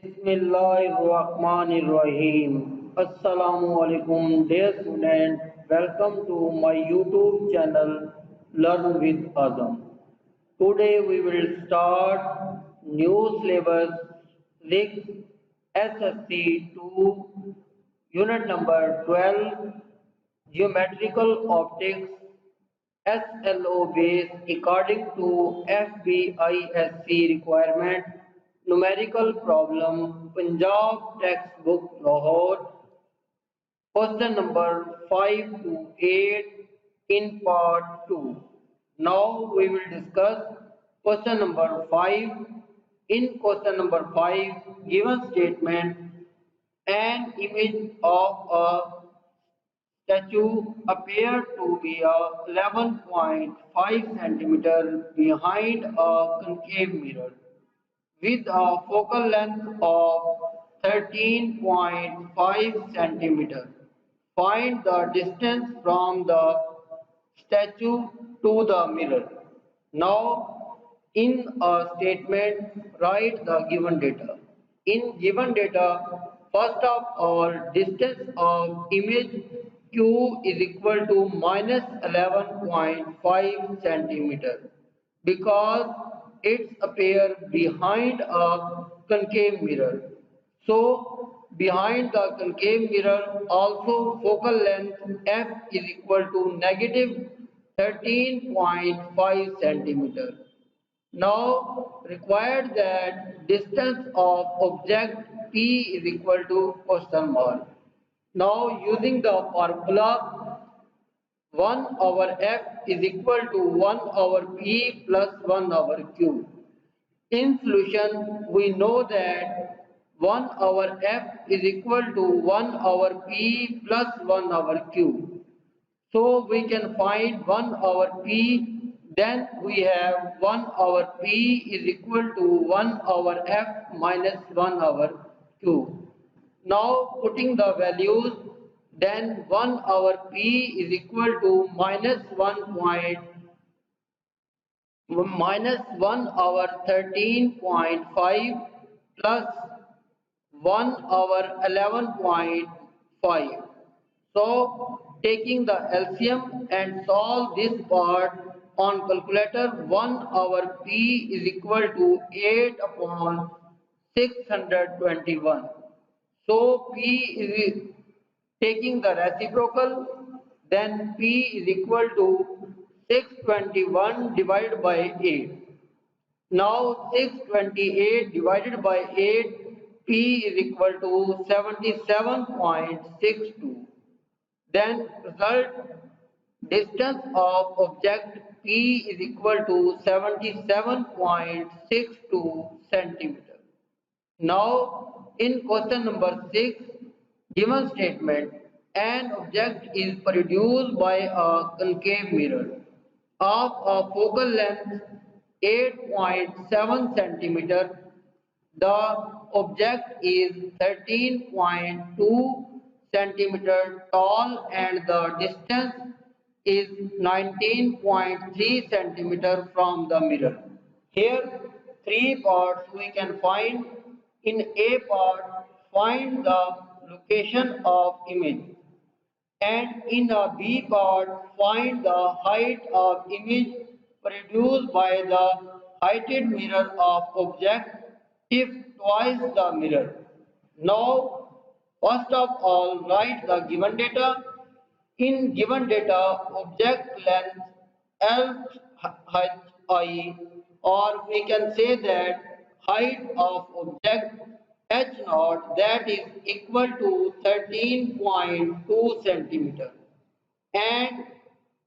Bismillahirrahmanirrahim. Assalam O Alikum, dear students. Welcome to my YouTube channel Learn with Azam. Today we will start new syllabus 6 SSC 2 unit number 12 geometrical optics SLO base according to FBISC requirement numerical problem Punjab textbook Lahore question number 5 to 8 in part 2. Now we will discuss question number 5. In question number 5 given statement an image of a statue appeared to be a 11.5 centimeter behind a concave mirror with a focal length of 13.5 centimeter. Find the distance from the statue to the mirror. Now, in a statement, write the given data. In given data, first of all, distance of image Q is equal to minus 11.5 centimeter because it's appear behind a concave mirror. So behind the concave mirror also focal length f is equal to negative 13.5 centimeter. Now required that distance of object P is equal to question mark. Now using the formula 1 over f is equal to 1 over p plus 1 over q. In solution, we know that 1 over f is equal to 1 over p plus 1 over q. So we can find 1 over p, then we have 1 over p is equal to 1 over f minus 1 over q. Now putting the values, then 1 over p is equal to minus 1 over 13.5 plus 1 over 11.5. So taking the LCM and solve this part on calculator, 1 over P is equal to 8 upon 621. So P is taking the reciprocal, then P is equal to 621 divided by 8. Now 628 divided by 8, P is equal to 77.62. Then result distance of object P is equal to 77.62 centimeter. Now in question number 6, given statement an object is produced by a concave mirror of a focal length 8.7 centimeter. The object is 13.2 centimeter tall and the distance is 19.3 centimeter from the mirror. Here three parts we can find. In A part, find the location of image, and in a B part, find the height of image produced by the heighted mirror of object if twice the mirror. Now, first of all, write the given data. In given data, object length LHI, or we can say that height of object H naught, that is equal to 13.2 centimeter, and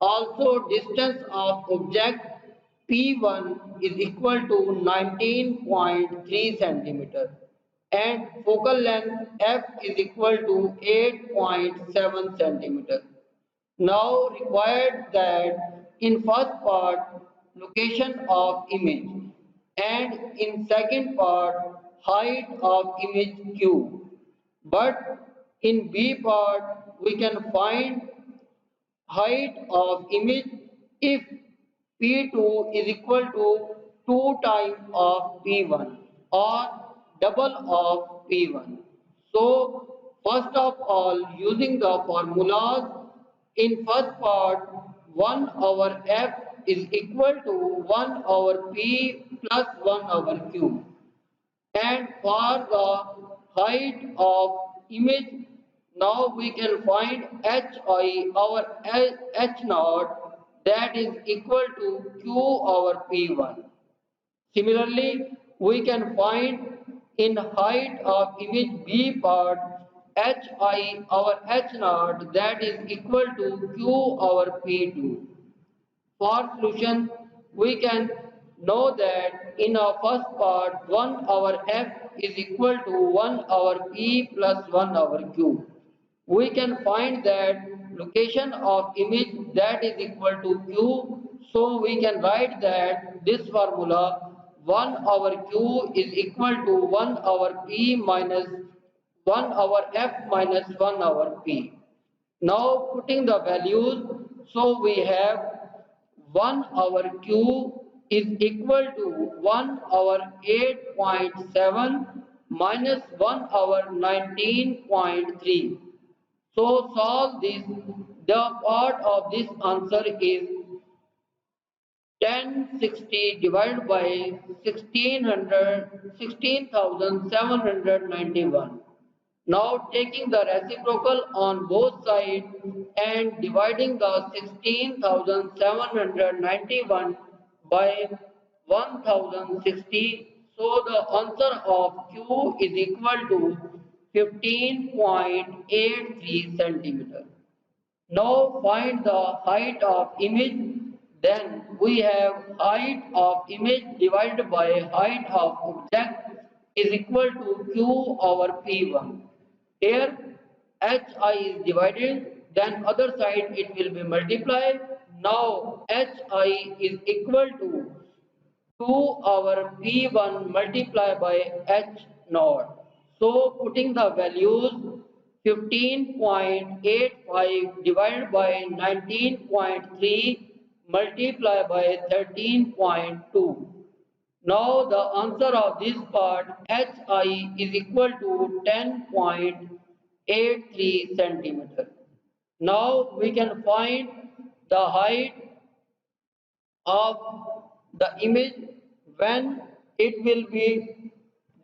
also distance of object P1 is equal to 19.3 centimeter, and focal length F is equal to 8.7 centimeter. Now required that in first part location of image, and in second part height of image Q. But in B part we can find height of image if P2 is equal to 2 times of P1, or double of P1. So first of all, using the formulas, in first part 1 over F is equal to 1 over P plus 1 over Q. And for the height of image, now we can find HI our H naught, that is equal to Q over P1. Similarly, we can find in height of image B part HI our H naught, that is equal to Q over P2. For solution, we can know that in our first part 1 over F is equal to 1 over P plus 1 over Q. We can find that location of image, that is equal to Q. So we can write that this formula 1 over Q is equal to 1 over P minus 1 over F minus 1 over P. Now putting the values, so we have 1 over Q is equal to 1 over 8.7 minus 1 over 19.3. So solve this. The part of this answer is 1060 divided by 16,791. Now taking the reciprocal on both sides and dividing the 16,791 by 1060. So the answer of Q is equal to 15.83 centimeter. Now find the height of image. Then we have height of image divided by height of object is equal to Q over P1. Here HI is divided, then other side it will be multiplied. Now HI is equal to 2 over P1 multiplied by H naught. So putting the values 15.85 divided by 19.3 multiplied by 13.2. Now the answer of this part HI is equal to 10.83 centimeter. Now we can find the height of the image when it will be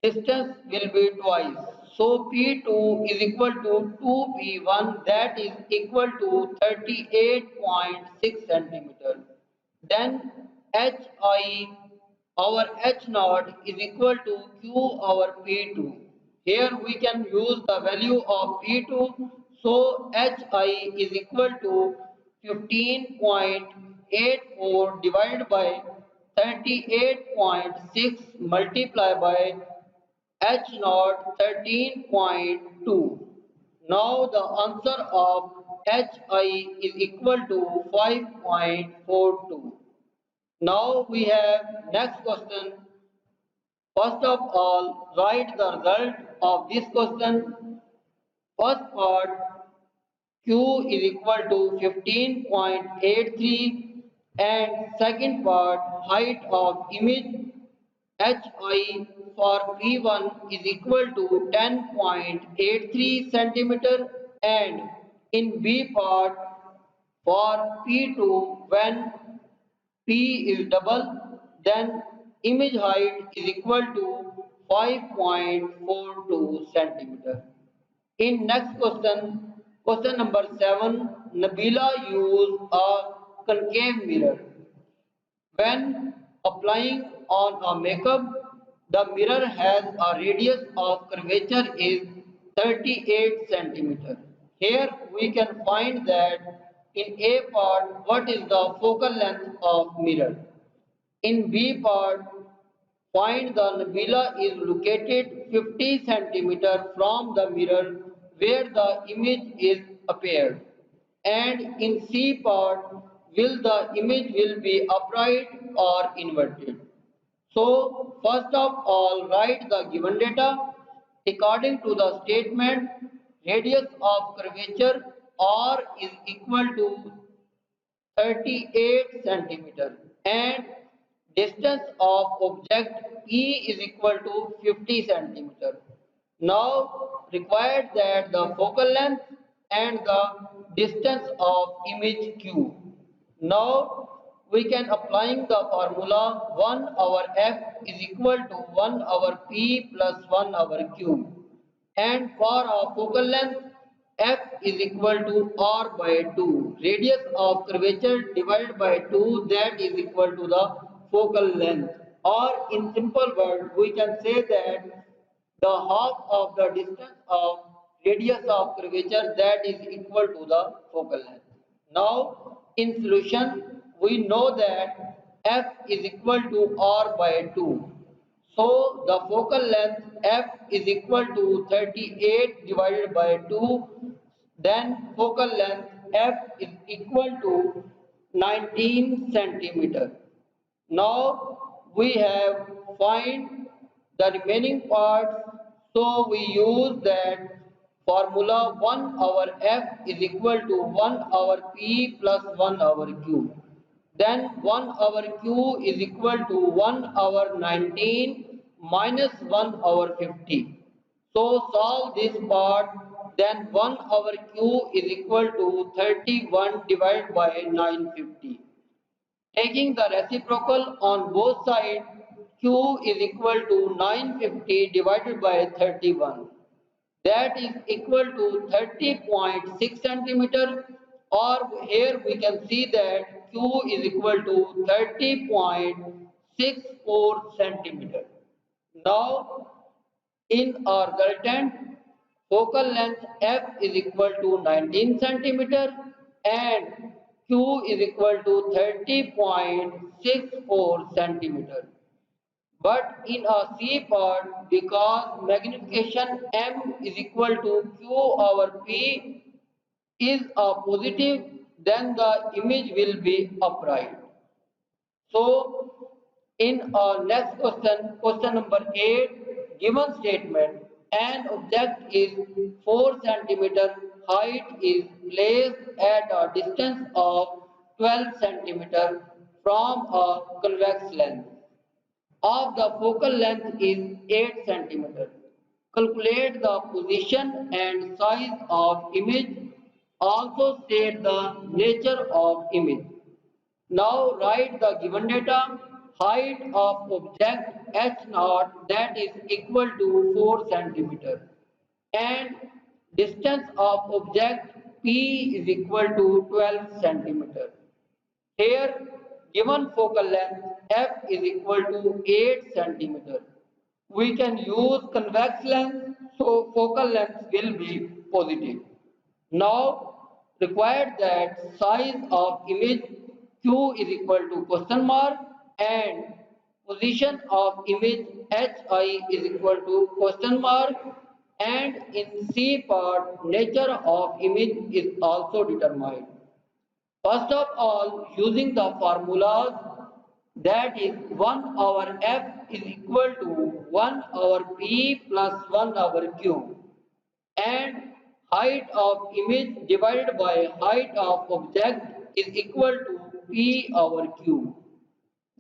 distance will be twice. So P2 is equal to 2P1, that is equal to 38.6 centimeter. Then HI our H naught is equal to Q over P2. Here we can use the value of P2. So HI is equal to 15.84 divided by 38.6 multiplied by H naught 13.2. Now the answer of HI is equal to 5.42. Now we have next question. First of all, write the result of this question. First part Q is equal to 15.83 and second part height of image HI for P1 is equal to 10.83 centimeter and in B part for P2 when P is double, then image height is equal to 5.42 centimeter. In next question, question number 7, Nabila used a concave mirror. When applying on a makeup, the mirror has a radius of curvature is 38 centimeter. Here we can find that in A part what is the focal length of mirror. In B part find the nebula is located 50 centimeter from the mirror where the image is appeared. And in C part will the image will be upright or inverted. So first of all write the given data according to the statement radius of curvature R is equal to 38 centimeter and distance of object P is equal to 50 centimeter. Now required that the focal length and the distance of image Q. Now we can applying the formula 1 over F is equal to 1 over P plus 1 over Q. And for our focal length, F is equal to R by 2. Radius of curvature divided by 2, that is equal to the focal length. Or in simple word, we can say that the half of the distance of radius of curvature, that is equal to the focal length. Now in solution, we know that F is equal to R by 2. So the focal length F is equal to 38 divided by 2. Then focal length F is equal to 19 centimeter. Now we have find the remaining parts. So we use that formula 1 over F is equal to 1 over P plus 1 over Q. Then 1 over Q is equal to 1 over 19 minus 1 over 50. So solve this part. Then 1 over Q is equal to 31 divided by 950. Taking the reciprocal on both sides, Q is equal to 950 divided by 31. That is equal to 30.6 centimeter, or here we can see that Q is equal to 30.64 centimeter. Now in our resultant, focal length F is equal to 19 centimeter and Q is equal to 30.64 centimeter. But in a C part, because magnification M is equal to Q over P is a positive, then the image will be upright. So, in our next question, question number 8, given statement, an object is 4 centimeter height is placed at a distance of 12 centimeter from a convex lens of the focal length is 8 centimeter. Calculate the position and size of image. Also state the nature of image. Now write the given data. Height of object h naught, that is equal to 4 centimeter, and distance of object p is equal to 12 centimeter. Here given focal length f is equal to 8 centimeter. We can use convex lens, so focal length will be positive. Now required that size of image q is equal to question mark and position of image hi is equal to question mark, and in C part nature of image is also determined. First of all, using the formulas, that is 1 over f is equal to 1 over p plus 1 over q, and height of image divided by height of object is equal to p over q.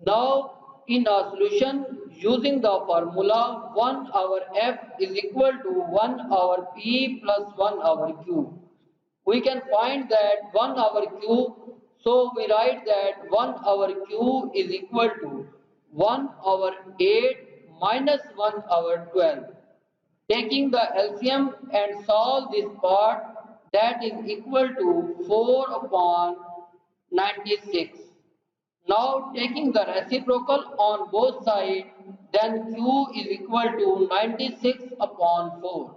Now in a solution, using the formula 1 over f is equal to 1 over p plus 1 over q, we can find that 1 over q, so we write that 1 over q is equal to 1 over 8 minus 1 over 12. Taking the LCM and solve this part, that is equal to 4 upon 96. Now taking the reciprocal on both sides, then q is equal to 96 upon 4.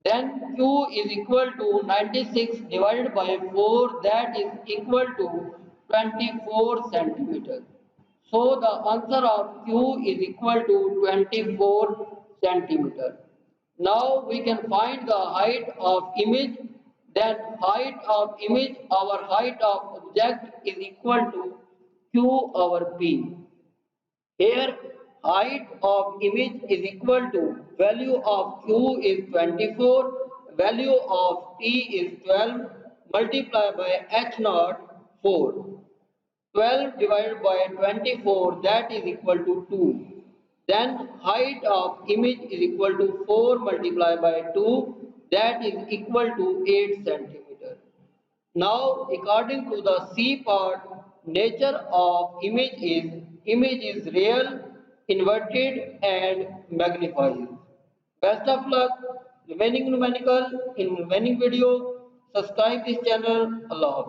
Then q is equal to 96 divided by 4, that is equal to 24 centimeter. So the answer of q is equal to 24 centimeter. Now we can find the height of image. Then height of image, our height of object is equal to q over p. Here height of image is equal to value of q is 24, value of p is 12 multiplied by h naught 4. 12 divided by 24, that is equal to 2. Then height of image is equal to 4 multiplied by 2, that is equal to 8 centimeter. Now according to the C part, nature of image is real, inverted and magnified. Best of luck, remaining numerical in remaining video. Subscribe this channel. Allah Hafiz.